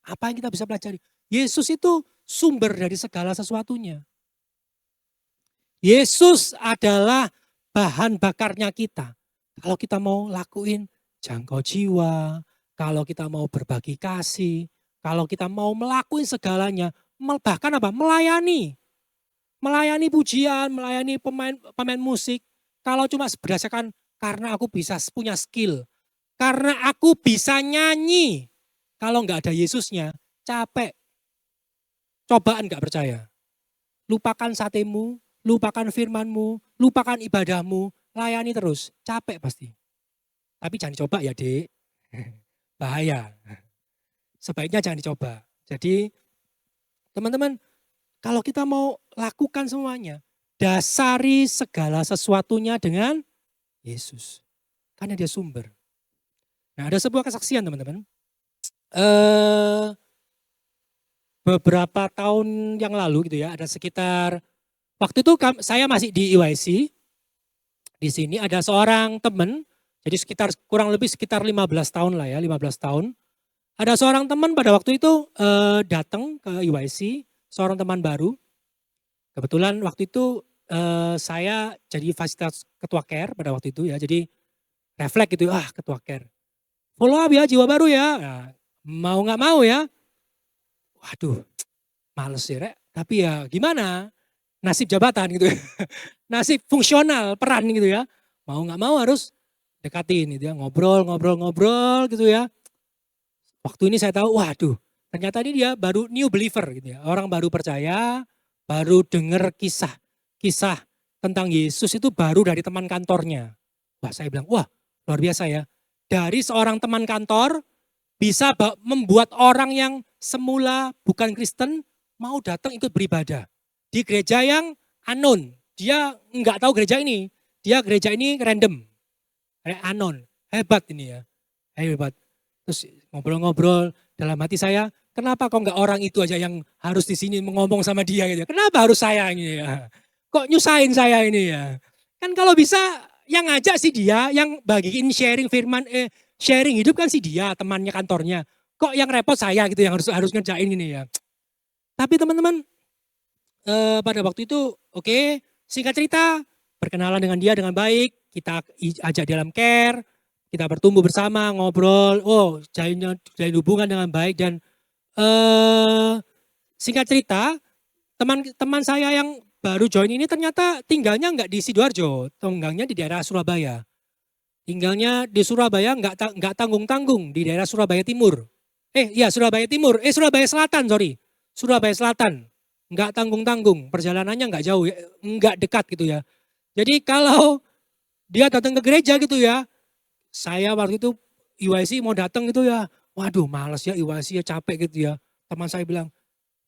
Apa yang kita bisa pelajari? Yesus itu sumber dari segala sesuatunya. Yesus adalah bahan bakarnya kita. Kalau kita mau lakuin jangkau jiwa, kalau kita mau berbagi kasih, kalau kita mau melakukan segalanya, bahkan apa? Melayani. Melayani pujian, melayani pemain musik. Kalau cuma berdasarkan karena aku bisa punya skill, karena aku bisa nyanyi. Kalau nggak ada Yesusnya, capek. Cobaan nggak percaya. Lupakan satemu, lupakan firmanmu, lupakan ibadahmu, layani terus, capek pasti. Tapi jangan dicoba ya dek, bahaya. Sebaiknya jangan dicoba. Jadi teman-teman, kalau kita mau lakukan semuanya, dasari segala sesuatunya dengan Yesus. Karena dia sumber. Nah ada sebuah kesaksian teman-teman. Beberapa tahun yang lalu gitu ya, ada sekitar waktu itu saya masih di EYC. Di sini ada seorang teman, jadi kurang lebih sekitar 15 tahun lah ya, 15 tahun. Ada seorang teman pada waktu itu datang ke EYC, seorang teman baru. Kebetulan waktu itu saya jadi fasilitas ketua care pada waktu itu ya, jadi refleks gitu, ketua care. Follow up ya, jiwa baru ya. Nah, mau gak mau ya, waduh males ya, tapi ya gimana? Nasib jabatan gitu ya. Nasib fungsional, peran gitu ya. Mau gak mau harus dekatin gitu ya. Ngobrol gitu ya. Waktu ini saya tahu, waduh ternyata ini dia baru new believer gitu ya. Orang baru percaya, baru dengar kisah tentang Yesus itu baru dari teman kantornya. Wah saya bilang, wah luar biasa ya. Dari seorang teman kantor bisa membuat orang yang semula bukan Kristen mau datang ikut beribadah. Di gereja yang unknown, dia nggak tahu gereja ini, dia gereja ini random, unknown, hebat ini ya, hebat. Terus ngobrol-ngobrol dalam hati saya, kenapa kok nggak orang itu aja yang harus di sini ngomong sama dia gitu ya. Kenapa harus saya ini ya? Kok nyusahin saya ini ya? Kan kalau bisa yang ngajak sih dia, yang bagiin sharing firman, sharing hidup kan sih dia, temannya kantornya. Kok yang repot saya gitu yang harus harus ngerjain ini ya. Tapi teman-teman pada waktu itu oke, singkat cerita berkenalan dengan dia dengan baik, kita ajak dalam care, kita bertumbuh bersama, ngobrol, jalin hubungan dengan baik dan singkat cerita teman-teman saya yang baru join ini ternyata tinggalnya nggak di Sidoarjo, tinggalnya di daerah Surabaya. Tinggalnya di Surabaya nggak tanggung-tanggung di daerah Surabaya Timur. Surabaya Timur, Surabaya Selatan sorry. Surabaya Selatan. Nggak tanggung-tanggung, perjalanannya nggak jauh, nggak dekat gitu ya. Jadi kalau dia datang ke gereja gitu ya, saya waktu itu IYC mau datang gitu ya, waduh males ya IYC ya capek gitu ya. Teman saya bilang,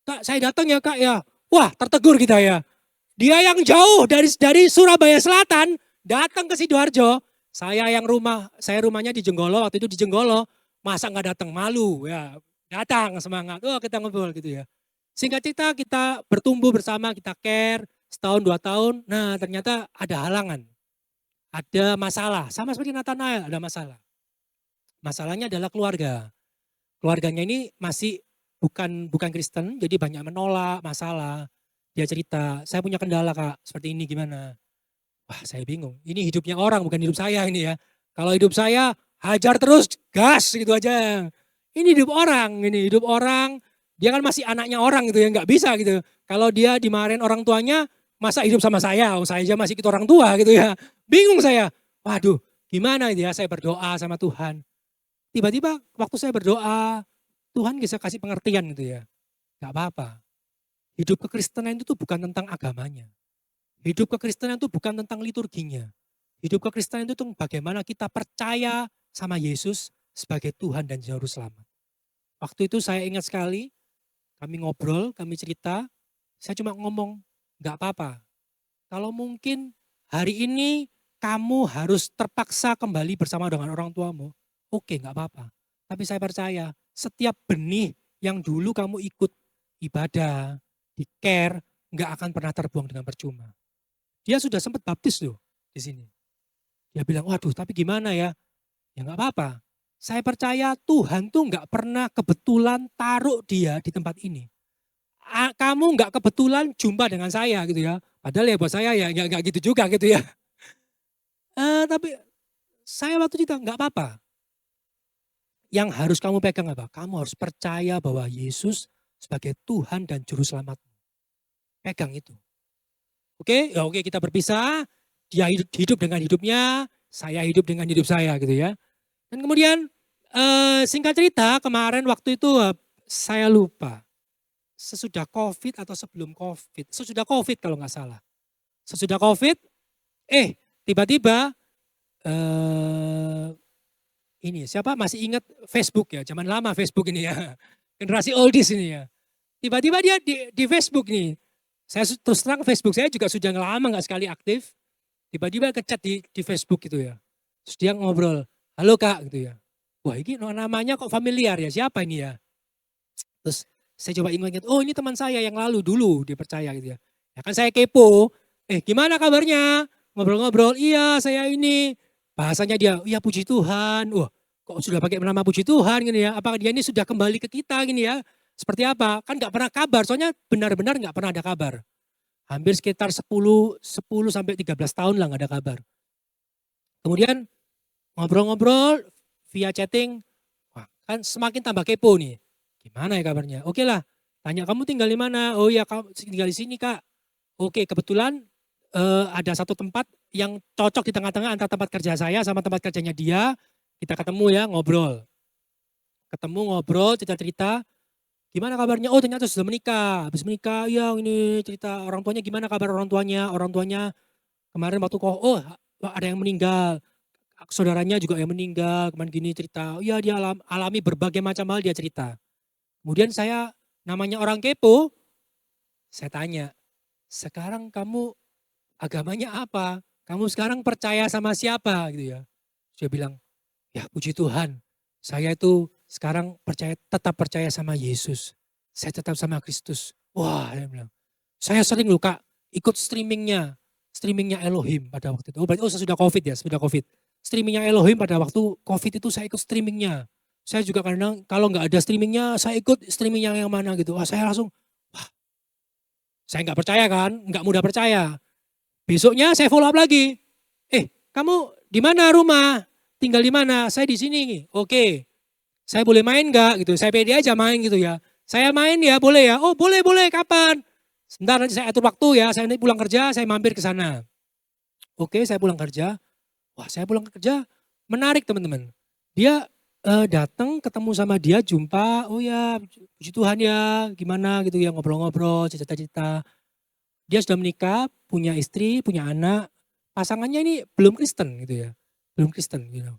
Kak saya datang ya Kak ya. Wah tertegur kita ya. Dia yang jauh dari Surabaya Selatan datang ke Sidoarjo. Saya rumahnya di Jenggolo, waktu itu di Jenggolo. Masa nggak datang, malu ya. Datang semangat, kita ngobrol gitu ya. Singkat cerita kita bertumbuh bersama, kita care, setahun 2 tahun. Nah ternyata ada halangan, ada masalah. Sama seperti Nathanael ada masalah. Masalahnya adalah keluarga. Keluarganya ini masih bukan Kristen, jadi banyak menolak, masalah. Dia cerita, saya punya kendala Kak, seperti ini gimana? Wah saya bingung, ini hidupnya orang bukan hidup saya ini ya. Kalau hidup saya hajar terus, gas gitu aja. Ini hidup orang, dia kan masih anaknya orang gitu ya, nggak bisa gitu. Kalau dia dimarahin orang tuanya, masa hidup sama saya, saya aja masih ikut orang tua gitu ya. Bingung saya, waduh gimana ya, saya berdoa sama Tuhan. Tiba-tiba waktu saya berdoa, Tuhan bisa kasih pengertian gitu ya. Gak apa-apa, hidup kekristenan itu tuh bukan tentang agamanya. Hidup kekristenan itu bukan tentang liturginya. Hidup kekristenan itu tentang bagaimana kita percaya sama Yesus sebagai Tuhan dan Juru Selamat. Waktu itu saya ingat sekali, kami ngobrol, kami cerita, saya cuma ngomong, gak apa-apa. Kalau mungkin hari ini kamu harus terpaksa kembali bersama dengan orang tuamu, oke gak apa-apa. Tapi saya percaya setiap benih yang dulu kamu ikut ibadah, di care, gak akan pernah terbuang dengan percuma. Dia sudah sempat baptis loh di sini. Dia bilang, waduh tapi gimana ya? Ya gak apa-apa. Saya percaya Tuhan tuh gak pernah kebetulan taruh dia di tempat ini. Kamu gak kebetulan jumpa dengan saya gitu ya. Padahal ya buat saya ya gak gitu juga gitu ya. Tapi saya waktu itu gak apa-apa. Yang harus kamu pegang apa? Kamu harus percaya bahwa Yesus sebagai Tuhan dan Juru Selamatmu. Pegang itu. Oke kita berpisah. Dia hidup dengan hidupnya, saya hidup dengan hidup saya gitu ya. Dan kemudian singkat cerita kemarin waktu itu saya lupa. Sesudah COVID atau sebelum COVID. Sesudah COVID kalau nggak salah. Sesudah COVID, tiba-tiba ini siapa masih ingat Facebook ya, zaman lama Facebook ini ya. Generasi oldies ini ya. Tiba-tiba dia di Facebook nih. Saya terus terang Facebook saya juga sudah lama nggak sekali aktif. Tiba-tiba ngechat di Facebook gitu ya. Terus dia ngobrol, halo Kak gitu ya. Wah ini namanya kok familiar ya, siapa ini ya. Terus saya coba ingat-ingat, oh ini teman saya yang lalu dulu dia percaya gitu ya. Ya kan saya kepo, gimana kabarnya? Ngobrol-ngobrol, iya saya ini. Bahasanya dia, iya puji Tuhan. Wah kok sudah pakai nama puji Tuhan gini ya. Apakah dia ini sudah kembali ke kita gini ya. Seperti apa? Kan gak pernah kabar, soalnya benar-benar gak pernah ada kabar. Hampir sekitar 10 sampai 13 tahun lah gak ada kabar. Kemudian ngobrol-ngobrol via chatting, wah kan semakin tambah kepo nih. Gimana ya kabarnya? Oke lah, tanya kamu tinggal di mana? Oh ya kamu tinggal di sini Kak. Oke kebetulan ada satu tempat yang cocok di tengah-tengah antara tempat kerja saya sama tempat kerjanya dia. Kita ketemu ya ngobrol. Ketemu ngobrol cerita-cerita. Gimana kabarnya? Oh ternyata sudah menikah. Habis menikah, ya ini cerita orang tuanya gimana kabar orang tuanya. Orang tuanya kemarin waktu ada yang meninggal. Saudaranya juga yang meninggal. Kemarin gini cerita, ya dia alami berbagai macam hal dia cerita. Kemudian saya namanya orang kepo, saya tanya, sekarang kamu agamanya apa? Kamu sekarang percaya sama siapa gitu ya? Dia bilang, ya puji Tuhan, saya itu sekarang tetap percaya sama Yesus. Saya tetap sama Kristus. Wah, dia bilang. Saya sering loh Kak, ikut streamingnya Elohim pada waktu itu. Berarti sudah COVID ya, sudah COVID. Streamingnya Elohim pada waktu COVID itu saya ikut streamingnya. Saya juga kadang kalau nggak ada streamingnya, saya ikut streamingnya yang mana gitu. Wah, saya langsung, wah, saya nggak percaya kan, nggak mudah percaya. Besoknya saya follow up lagi. Kamu di mana rumah? Tinggal di mana? Saya di sini. Oke. Saya boleh main nggak gitu? Saya pede aja main gitu ya. Saya main ya, boleh ya? Oh, boleh, kapan? Sebentar nanti saya atur waktu ya. Saya nanti pulang kerja, saya mampir ke sana. Oke, saya pulang kerja. Wah, saya pulang kerja menarik teman-teman. Dia datang ketemu sama dia, jumpa. Oh ya, puji Tuhan ya, gimana gitu ya, ngobrol-ngobrol, cita-cita. Dia sudah menikah, punya istri, punya anak. Pasangannya ini belum Kristen gitu ya. Belum Kristen gitu.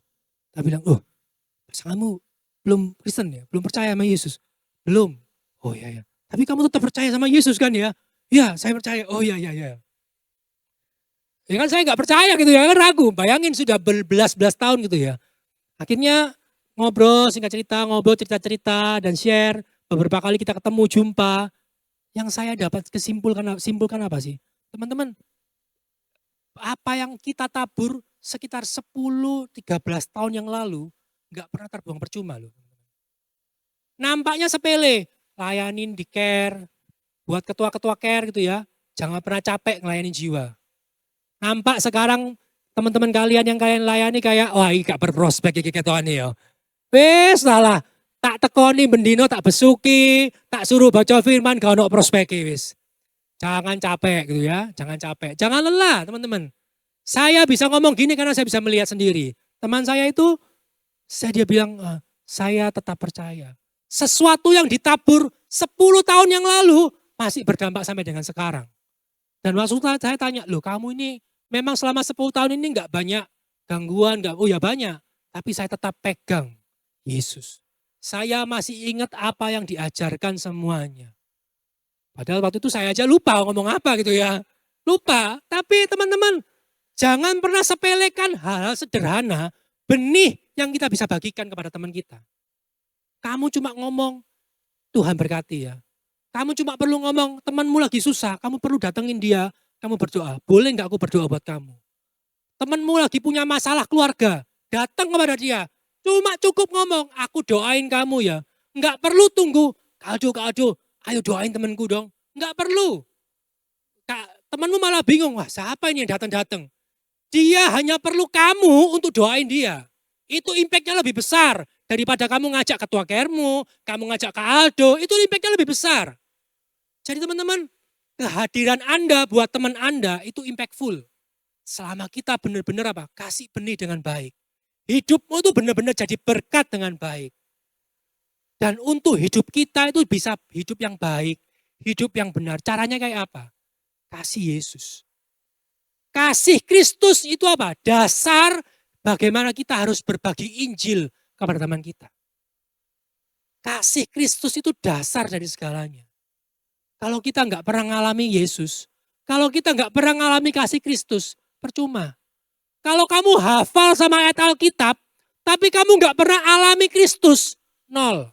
Dia bilang, oh pasanganmu belum Kristen ya? Belum percaya sama Yesus? Belum. Oh iya ya. Tapi kamu tetap percaya sama Yesus kan ya? Ya saya percaya. Oh iya. Ya kan saya nggak percaya gitu ya, kan ragu. Bayangin sudah berbelas-belas tahun gitu ya. Akhirnya ngobrol, singkat cerita, cerita-cerita dan share. Beberapa kali kita ketemu, jumpa. Yang saya dapat simpulkan apa sih? Teman-teman, apa yang kita tabur sekitar 10-13 tahun yang lalu nggak pernah terbuang percuma loh. Nampaknya sepele, layanin di care, buat ketua-ketua care gitu ya, jangan pernah capek ngelayanin jiwa. Nampak sekarang teman-teman kalian yang kalian layani kayak, wah ini gak berprospek iki ketone ya. Wes salah, tak tekoni bendino tak besuki, tak suruh baca firman gak ono prospeki wis. Jangan capek gitu ya, jangan capek. Jangan lelah teman-teman. Saya bisa ngomong gini karena saya bisa melihat sendiri. Teman saya itu, dia bilang, saya tetap percaya. Sesuatu yang ditabur 10 tahun yang lalu masih berdampak sampai dengan sekarang. Dan maksudnya saya tanya, loh kamu ini memang selama 10 tahun ini gak banyak gangguan, oh ya banyak. Tapi saya tetap pegang Yesus. Saya masih ingat apa yang diajarkan semuanya. Padahal waktu itu saya aja lupa ngomong apa gitu ya. Lupa, tapi teman-teman jangan pernah sepelekan hal-hal sederhana, benih yang kita bisa bagikan kepada teman kita. Kamu cuma ngomong, Tuhan berkati ya. Kamu cuma perlu ngomong, temanmu lagi susah, kamu perlu datengin dia, kamu berdoa. Boleh gak aku berdoa buat kamu? Temanmu lagi punya masalah keluarga, datang kepada dia. Cuma cukup ngomong, aku doain kamu ya. Enggak perlu tunggu, Kaldo, ayo doain temanku dong. Enggak perlu. Temanmu malah bingung, wah siapa ini yang datang-datang? Dia hanya perlu kamu untuk doain dia. Itu impactnya lebih besar daripada kamu ngajak ketua kermu, kamu ngajak Kak Aldo, itu impactnya lebih besar. Jadi teman-teman, kehadiran Anda buat teman Anda itu impactful. Selama kita benar-benar kasih benih dengan baik. Hidupmu itu benar-benar jadi berkat dengan baik. Dan untuk hidup kita itu bisa hidup yang baik, hidup yang benar. Caranya kayak apa? Kasih Yesus. Kasih Kristus itu apa? Dasar bagaimana kita harus berbagi Injil kepada teman kita. Kasih Kristus itu dasar dari segalanya. Kalau kita nggak pernah ngalami Yesus, kalau kita nggak pernah ngalami kasih Kristus, percuma. Kalau kamu hafal sama ayat Alkitab, tapi kamu nggak pernah alami Kristus, nol.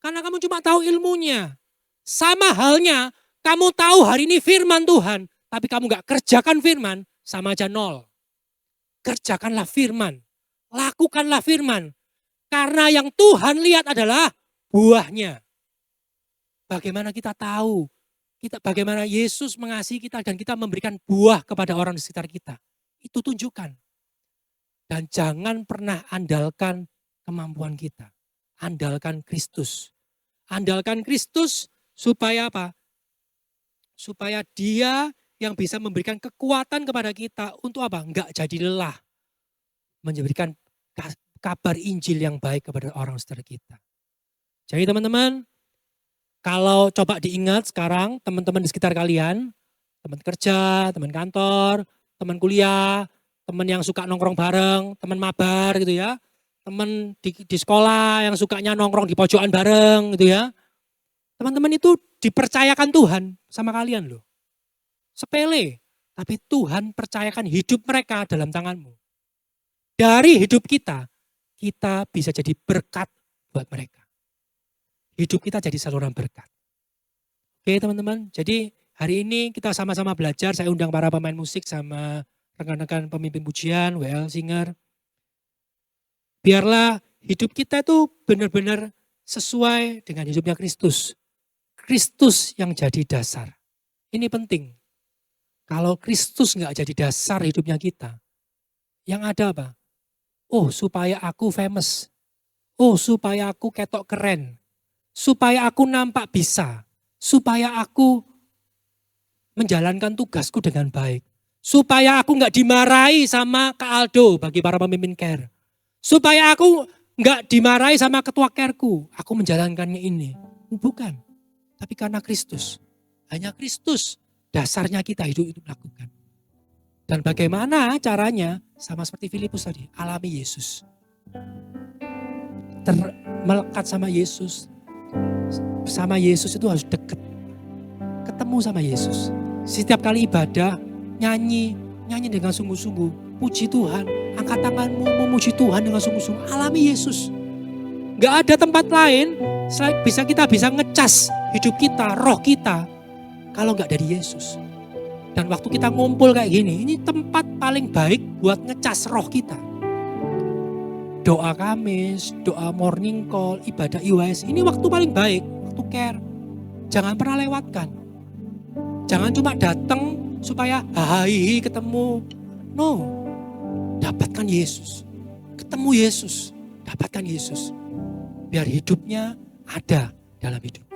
Karena kamu cuma tahu ilmunya. Sama halnya, kamu tahu hari ini firman Tuhan, tapi kamu nggak kerjakan firman, sama aja nol. Kerjakanlah firman, lakukanlah firman. Karena yang Tuhan lihat adalah buahnya. Bagaimana kita tahu, bagaimana Yesus mengasihi kita dan kita memberikan buah kepada orang di sekitar kita. Itu tunjukkan. Dan jangan pernah andalkan kemampuan kita. Andalkan Kristus. Andalkan Kristus supaya apa? Supaya dia yang bisa memberikan kekuatan kepada kita untuk apa? Enggak jadi lelah. Memberikan kabar Injil yang baik kepada orang sekitar kita. Jadi teman-teman, kalau coba diingat sekarang teman-teman di sekitar kalian, teman kerja, teman kantor, teman kuliah, teman yang suka nongkrong bareng, teman mabar gitu ya, teman di sekolah yang sukanya nongkrong di pojokan bareng gitu ya. Teman-teman itu dipercayakan Tuhan sama kalian loh. Sepele, tapi Tuhan percayakan hidup mereka dalam tanganmu. Dari hidup kita bisa jadi berkat buat mereka. Hidup kita jadi saluran berkat. Oke teman-teman, jadi hari ini kita sama-sama belajar. Saya undang para pemain musik sama rekan-rekan pemimpin pujian, WL Singer. Biarlah hidup kita itu benar-benar sesuai dengan hidupnya Kristus. Kristus yang jadi dasar. Ini penting. Kalau Kristus nggak jadi dasar hidupnya kita, yang ada apa? Oh supaya aku famous. Oh supaya aku ketok keren. Supaya aku nampak bisa. Supaya aku menjalankan tugasku dengan baik. Supaya aku nggak dimarahi sama Kak Aldo bagi para pemimpin care. Supaya aku nggak dimarahi sama ketua careku. Aku menjalankannya ini. Bukan. Tapi karena Kristus. Hanya Kristus dasarnya kita hidup itu melakukan. Dan bagaimana caranya? Sama seperti Filipus tadi. Alami Yesus. Melekat sama Yesus. Sama Yesus itu harus dekat. Ketemu sama Yesus. Setiap kali ibadah, nyanyi dengan sungguh-sungguh. Puji Tuhan, angkat tanganmu memuji Tuhan dengan sungguh-sungguh. Alami Yesus. Gak ada tempat lain kita bisa ngecas hidup kita, roh kita. Kalau gak dari Yesus. Dan waktu kita ngumpul kayak gini, ini tempat paling baik buat ngecas roh kita. Doa Kamis, doa morning call, ibadah IWS, ini waktu paling baik, waktu care. Jangan pernah lewatkan. Jangan cuma datang supaya hahihi ketemu. No, dapatkan Yesus. Ketemu Yesus, dapatkan Yesus. Biar hidupnya ada dalam hidup.